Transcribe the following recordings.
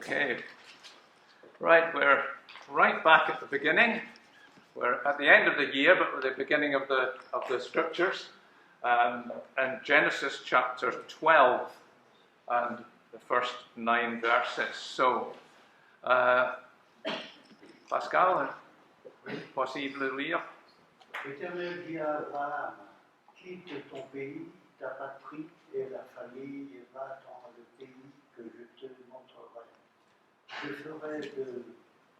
Okay, right, we're right back at the beginning. We're at the end of the year, but we're at the beginning of the scriptures, and Genesis chapter 12 and the first 9 verses. So, Pascal, possible de lire? L'Éternel dit à Abraham, quitte ton pays, ta patrie et la famille, et va dans le pays que je te montrerai. Je ferai de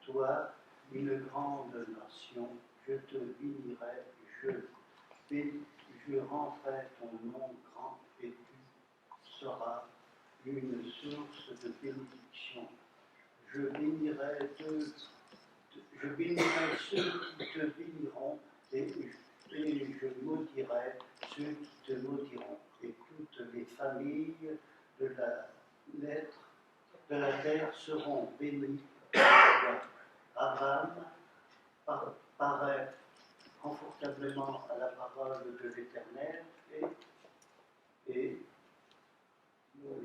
toi une grande nation, je te bénirai, je rendrai ton nom grand et tu seras une source de bénédiction. Je bénirai ceux qui te béniront et je maudirai ceux qui te maudiront. Et toutes les familles de la terre seront bénies par toi. Abraham paraît confortablement à la parole de l'Éternel et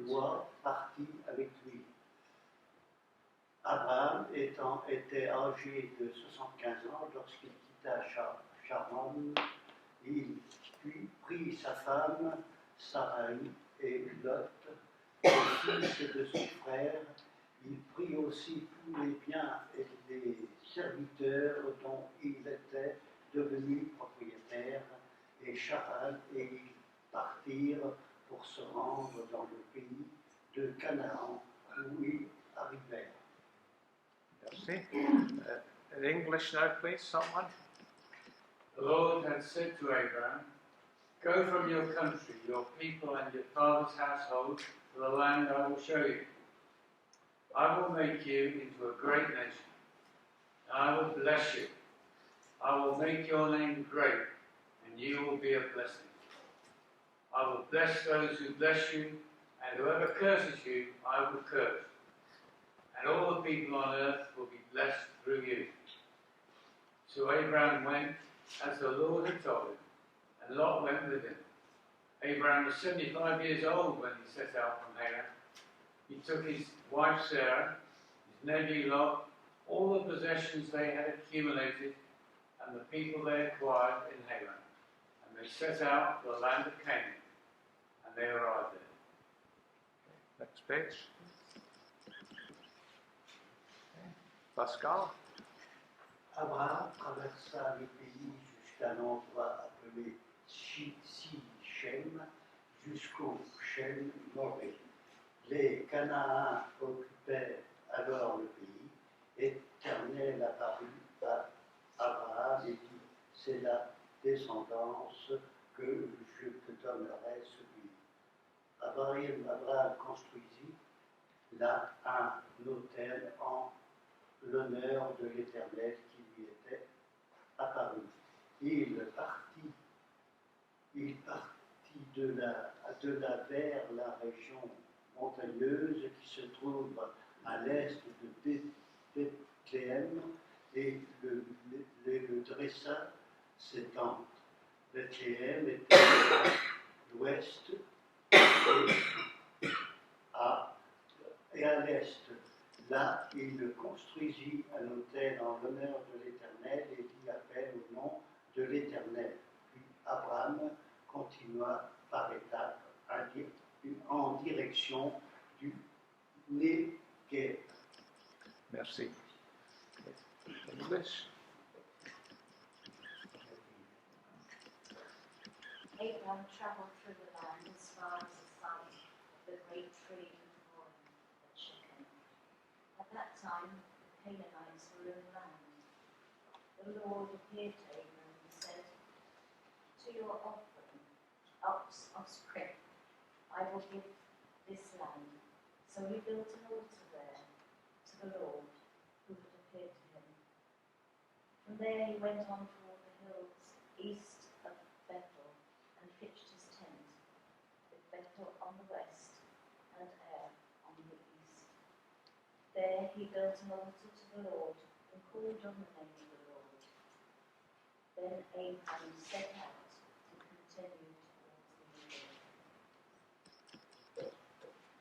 Lot partit avec lui. Abraham était âgé de 75 ans lorsqu'il quitta Charan. Il prit sa femme, Sarai et Lot, le fils de son frère. Il prit aussi tous les biens et les serviteurs dont il était devenu propriétaire, et Charan, et ils partirent pour se rendre dans le pays de Canaan où ils arrivèrent. Merci. In English now, please, someone. The Lord had said to Abraham, "Go from your country, your people and your father's household to the land I will show you. I will make you into a great nation, and I will bless you. I will make your name great, and you will be a blessing. I will bless those who bless you, and whoever curses you, I will curse. And all the people on earth will be blessed through you." So Abraham went as the Lord had told him, and Lot went with him. Abraham was 75 years old when he set out from Haran. He took his wife Sarah, his nephew Lot, all the possessions they had accumulated, and the people they acquired in Haran, and they set out for the land of Canaan, and they arrived there. Next page. Pascal. Abraham traversa le pays jusqu'à l'endroit appelé Sichem, jusqu'au Shem Moré. Les Canaans occupaient alors le pays. L'Éternel apparut à Abraham et dit, c'est la descendance que je te donnerai ce pays. Abraham construisit là un autel en l'honneur de l'Éternel qui lui était apparu. Il partit de là vers la région montagneuse qui se trouve à l'est de Bethléem et le dressa ses tentes. Bethléem était à l'ouest et à l'est. Là, il construisit un autel en l'honneur de l'Éternel et dit appel au nom de l'Éternel. Puis Abraham continua par étapes en direction du Negev. Merci. English. Abraham travelled through the land as far as the site of the great tree of Nouvelle at Chittick. At that time, the Canaanites were in the land. The Lord appeared to Abraham and said, "To your offspring, I will give this land." So he built an altar there to the Lord, who had appeared to him. From there he went on toward the hills east of Bethel and pitched his tent, with Bethel on the west and Ar on the east. There he built an altar to the Lord and called on the name of the Lord. Then Abraham set out to continue towards the Negev.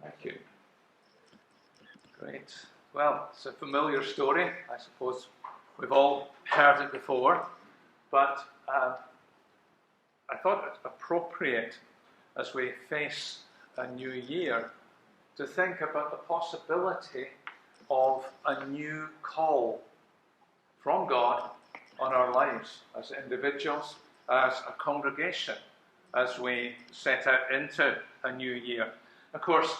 Thank you. Great. appropriate? Well, it's a familiar story. I suppose we've all heard it before. But I thought it appropriate as we face a new year to think about the possibility of a new call from God on our lives as individuals, as a congregation, as we set out into a new year. Of course,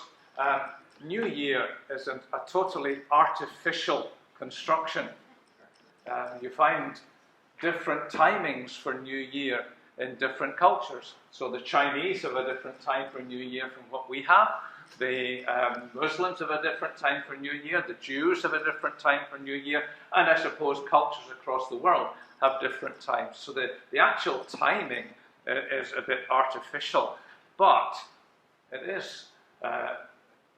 New Year is a totally artificial construction. You find different timings for New Year in different cultures. So the Chinese have a different time for New Year from what we have. The Muslims have a different time for New Year. The Jews have a different time for New Year. And I suppose cultures across the world have different times. So the actual timing is a bit artificial. But it is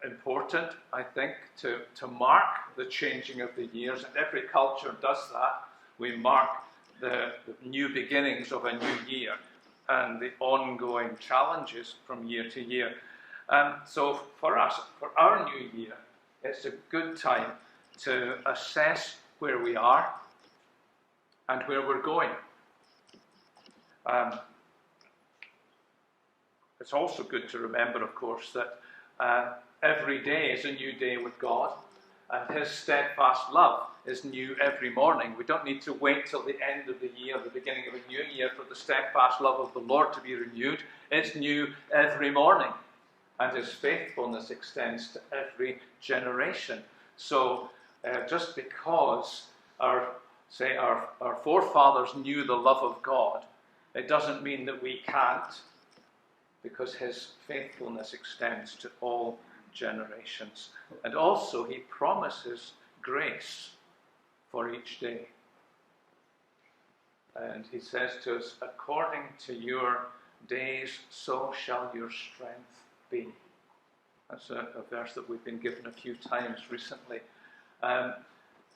important, I think, to mark the changing of the years. And every culture does that. We mark the new beginnings of a new year and the ongoing challenges from year to year. So for us, for our new year, it's a good time to assess where we are and where we're going. It's also good to remember, of course, that every day is a new day with God, and His steadfast love is new every morning. We don't need to wait till the end of the year, the beginning of a new year, for the steadfast love of the Lord to be renewed. It's new every morning, and His faithfulness extends to every generation. So just because our forefathers knew the love of God, it doesn't mean that we can't, because His faithfulness extends to all generations. And also He promises grace for each day. And He says to us, according to your days, so shall your strength be. That's a verse that we've been given a few times recently.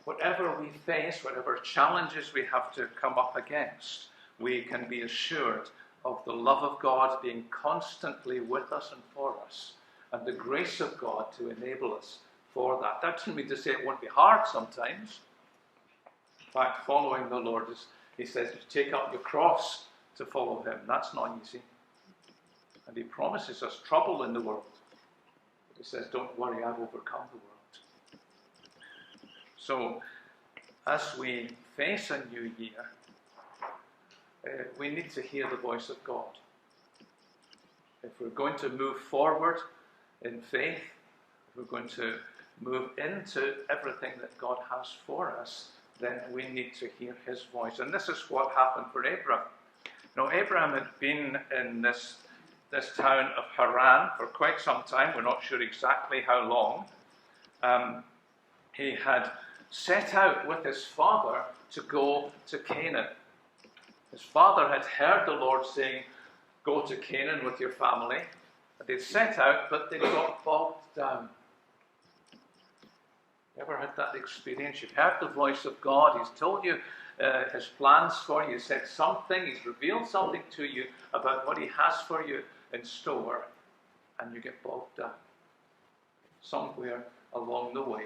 Whatever we face, whatever challenges we have to come up against, we can be assured of the love of God being constantly with us and for us, and the grace of God to enable us for that. That doesn't mean to say it won't be hard sometimes. In fact, following the Lord is, He says, to take up your cross to follow Him. That's not easy. And He promises us trouble in the world. But He says, don't worry, I've overcome the world. So, as we face a new year, we need to hear the voice of God. If we're going to move forward in faith, if we're going to move into everything that God has for us, then we need to hear His voice. And this is what happened for Abraham. You know, Abraham had been in this town of Haran for quite some time. We're not sure exactly how long. He had set out with his father to go to Canaan. His father had heard the Lord saying, go to Canaan with your family. And they'd set out, but they got bogged down. You ever had that experience? You've heard the voice of God. He's told you His plans for you. He's said something. He's revealed something to you about what He has for you in store. And you get bogged down somewhere along the way.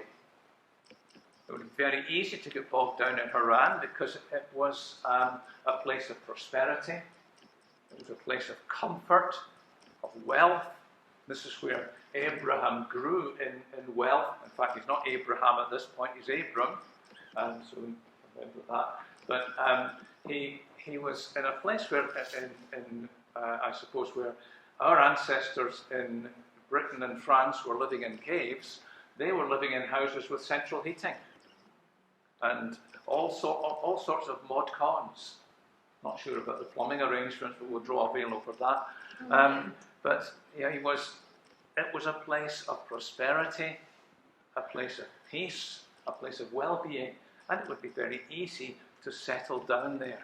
It would be very easy to get bogged down in Haran because it was a place of prosperity. It was a place of comfort, of wealth. This is where Abraham grew in wealth. In fact, he's not Abraham at this point, he's Abram. So remember that. But he was in a place where, I suppose, where our ancestors in Britain and France were living in caves. They were living in houses with central heating. And all sorts of mod cons. Not sure about the plumbing arrangements, but we'll draw a veil over that. But yeah, it was a place of prosperity, a place of peace, a place of well-being, and it would be very easy to settle down there.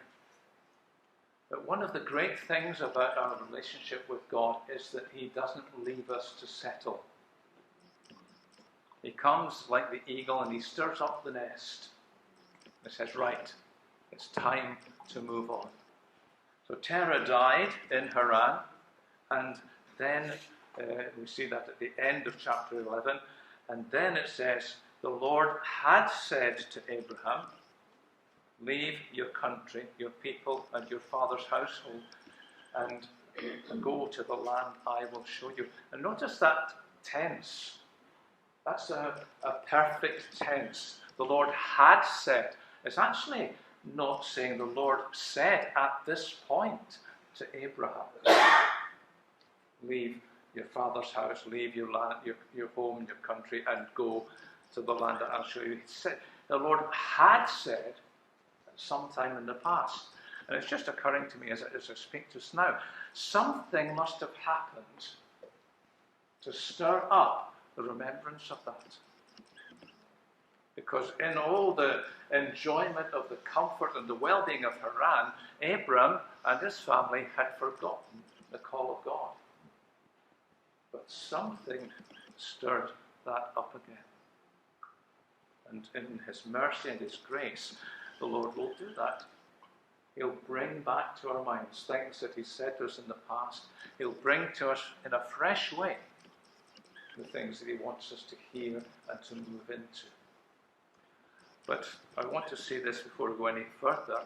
But one of the great things about our relationship with God is that He doesn't leave us to settle. He comes like the eagle and He stirs up the nest. He says, right, it's time to move on. So Terah died in Haran, and then we see that at the end of chapter 11, and then it says the Lord had said to Abraham, leave your country, your people, and your father's household, and go to the land I will show you. And notice that tense. That's a perfect tense. The Lord had said. It's actually not saying the Lord said at this point to Abraham, leave your father's house, leave your land, your home, your country, and go to the land that I'll show you. He said, the Lord had said at some time in the past. And it's just occurring to me as I speak to us now, something must have happened to stir up the remembrance of that. Because in all the enjoyment of the comfort and the well-being of Haran, Abram and his family had forgotten the call of God. But something stirred that up again. And in his mercy and his grace, the Lord will do that. He'll bring back to our minds things that he said to us in the past. He'll bring to us in a fresh way the things that he wants us to hear and to move into. But I want to say this before we go any further.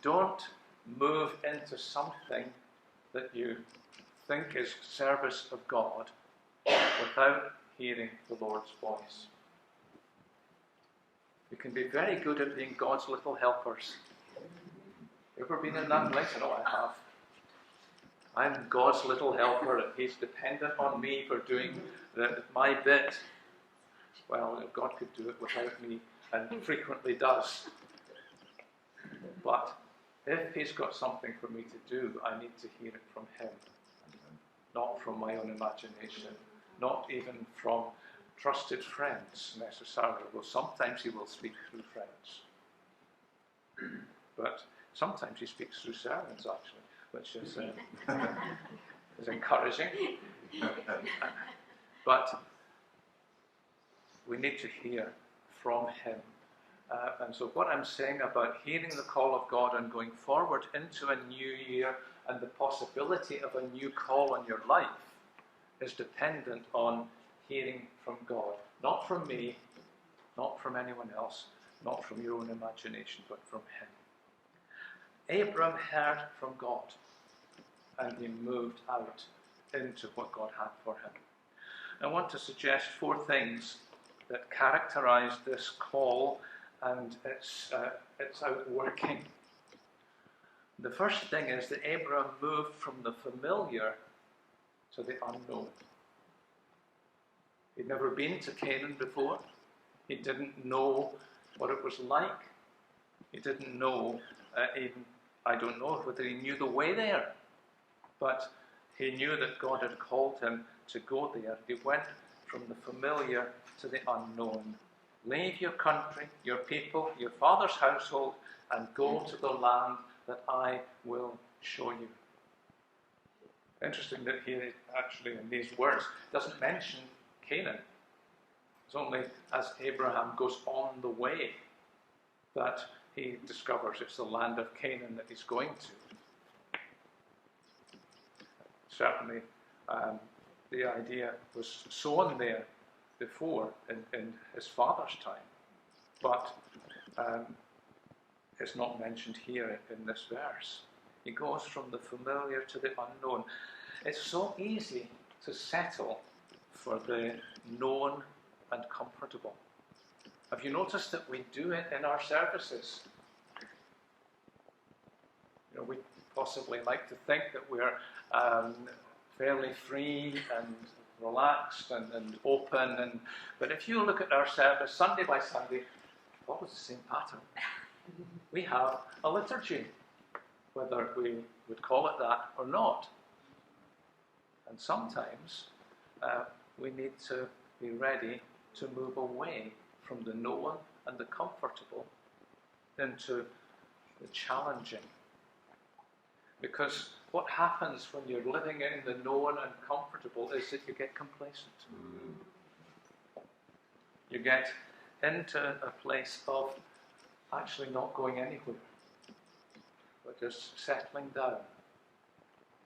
Don't move into something that you think is service of God without hearing the Lord's voice. We can be very good at being God's little helpers. You ever been in that place? I know I have. I'm God's little helper and he's dependent on me for doing my bit. Well, God could do it without me, and frequently does. But if he's got something for me to do, I need to hear it from him. Not from my own imagination. Not even from trusted friends necessarily. Well, sometimes he will speak through friends. But sometimes he speaks through servants, actually, which is encouraging. But we need to hear from him. And so what I'm saying about hearing the call of God and going forward into a new year and the possibility of a new call on your life is dependent on hearing from God. Not from me, not from anyone else, not from your own imagination, but from him. Abram heard from God and he moved out into what God had for him. I want to suggest 4 things that characterize this call and its outworking. The first thing is that Abram moved from the familiar to the unknown. He'd never been to Canaan before. He didn't know what it was like. He didn't know, I don't know whether he knew the way there, but he knew that God had called him to go there. He went from the familiar to the unknown. Leave your country, your people, your father's household, and go to the land that I will show you. Interesting that here, actually, in these words, doesn't mention Canaan. It's only as Abraham goes on the way that he discovers it's the land of Canaan that he's going to. Certainly, the idea was sown there before in his father's time, but it's not mentioned here in this verse. He goes from the familiar to the unknown. It's so easy to settle for the known and comfortable. Have you noticed that we do it in our services? You know, we possibly like to think that we're fairly free and relaxed and open, but if you look at our service Sunday by Sunday, always the same pattern. We have a liturgy, whether we would call it that or not. And sometimes we need to be ready to move away from the known and the comfortable into the challenging. Because what happens when you're living in the known and comfortable is that you get complacent. You get into a place of actually not going anywhere, but just settling down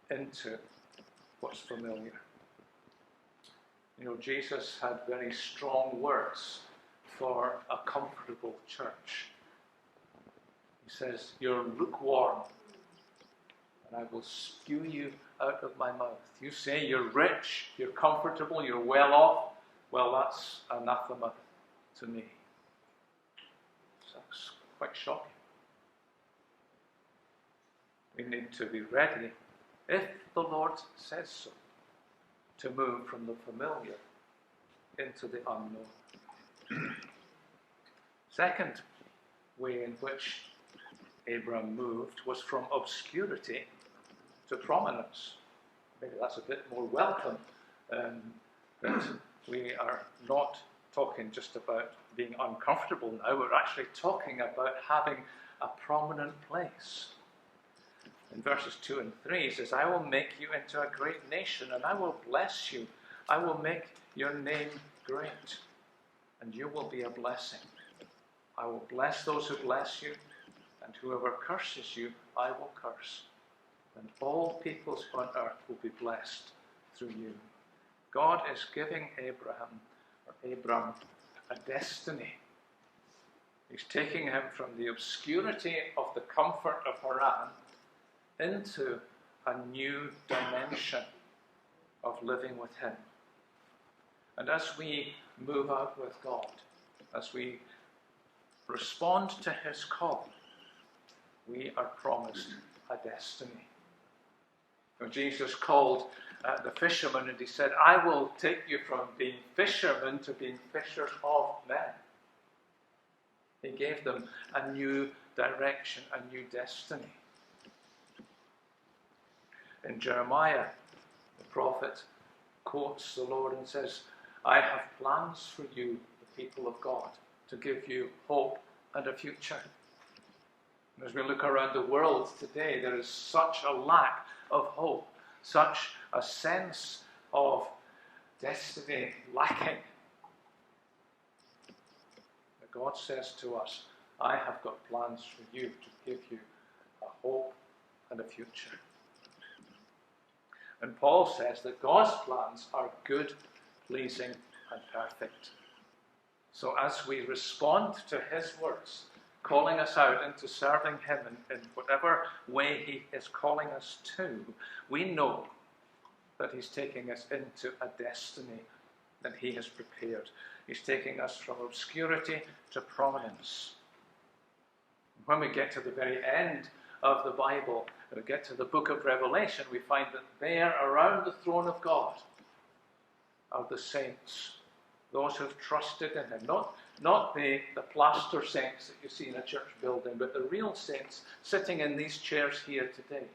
into what's familiar. You know, Jesus had very strong words for a comfortable church. He says, you're lukewarm, and I will spew you out of my mouth. You say you're rich, you're comfortable, you're well off. Well, that's anathema to me. So that's quite shocking. We need to be ready, if the Lord says so, to move from the familiar into the unknown. Second way in which Abram moved was from obscurity to prominence. Maybe that's a bit more welcome, that we are not talking just about being uncomfortable now, we're actually talking about having a prominent place. In verses 2 and 3, he says, I will make you into a great nation, and I will bless you. I will make your name great, and you will be a blessing. I will bless those who bless you, and whoever curses you, I will curse. And all peoples on earth will be blessed through you. God is giving Abram a destiny. He's taking him from the obscurity of the comfort of Haran into a new dimension of living with him. And as we move out with God, as we respond to his call, we are promised a destiny. When Jesus called the fishermen and he said, I will take you from being fishermen to being fishers of men. He gave them a new direction, a new destiny. In Jeremiah, the prophet quotes the Lord and says, I have plans for you, the people of God, to give you hope and a future. And as we look around the world today, there is such a lack of hope, such a sense of destiny lacking. But God says to us, I have got plans for you to give you a hope and a future. And Paul says that God's plans are good, pleasing, and perfect. So as we respond to his words, calling us out into serving him in whatever way he is calling us to, we know that he's taking us into a destiny that he has prepared. He's taking us from obscurity to prominence. When we get to the very end of the Bible, when we get to the book of Revelation, we find that there around the throne of God are the saints, those who have trusted in him. Not the plaster saints that you see in a church building, but the real saints sitting in these chairs here today,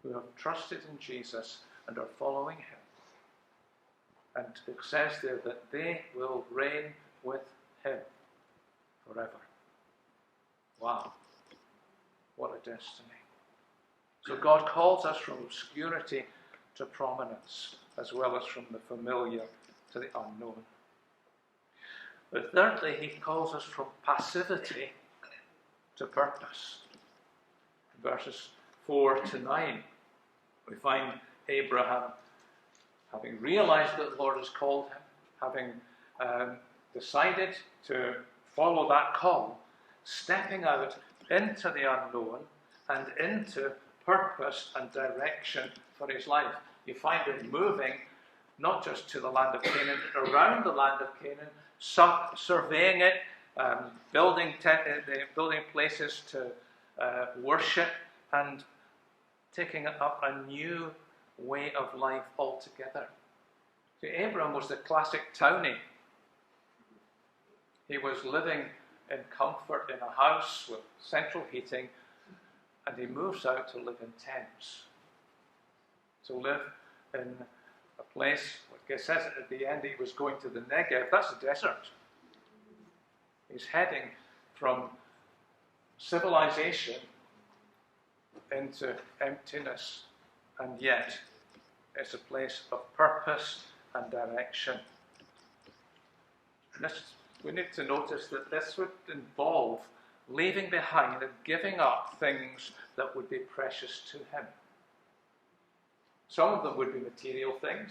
who have trusted in Jesus and are following him. And it says there that they will reign with him forever. Wow. What a destiny. So God calls us from obscurity to prominence, as well as from the familiar to the unknown. But thirdly, he calls us from passivity to purpose. In verses 4 to 9, we find Abraham, having realized that the Lord has called him, having decided to follow that call, stepping out into the unknown and into purpose and direction for his life. You find him moving not just to the land of Canaan, but around the land of Canaan, surveying it, building places to worship, and taking up a new way of life altogether. See, Abram was the classic townie. He was living in comfort in a house with central heating, and he moves out to live in tents, to live in a place, like it says at the end, he was going to the Negev. That's a desert. He's heading from civilization into emptiness, and yet it's a place of purpose and direction. We need to notice that this would involve leaving behind and giving up things that would be precious to him. Some of them would be material things,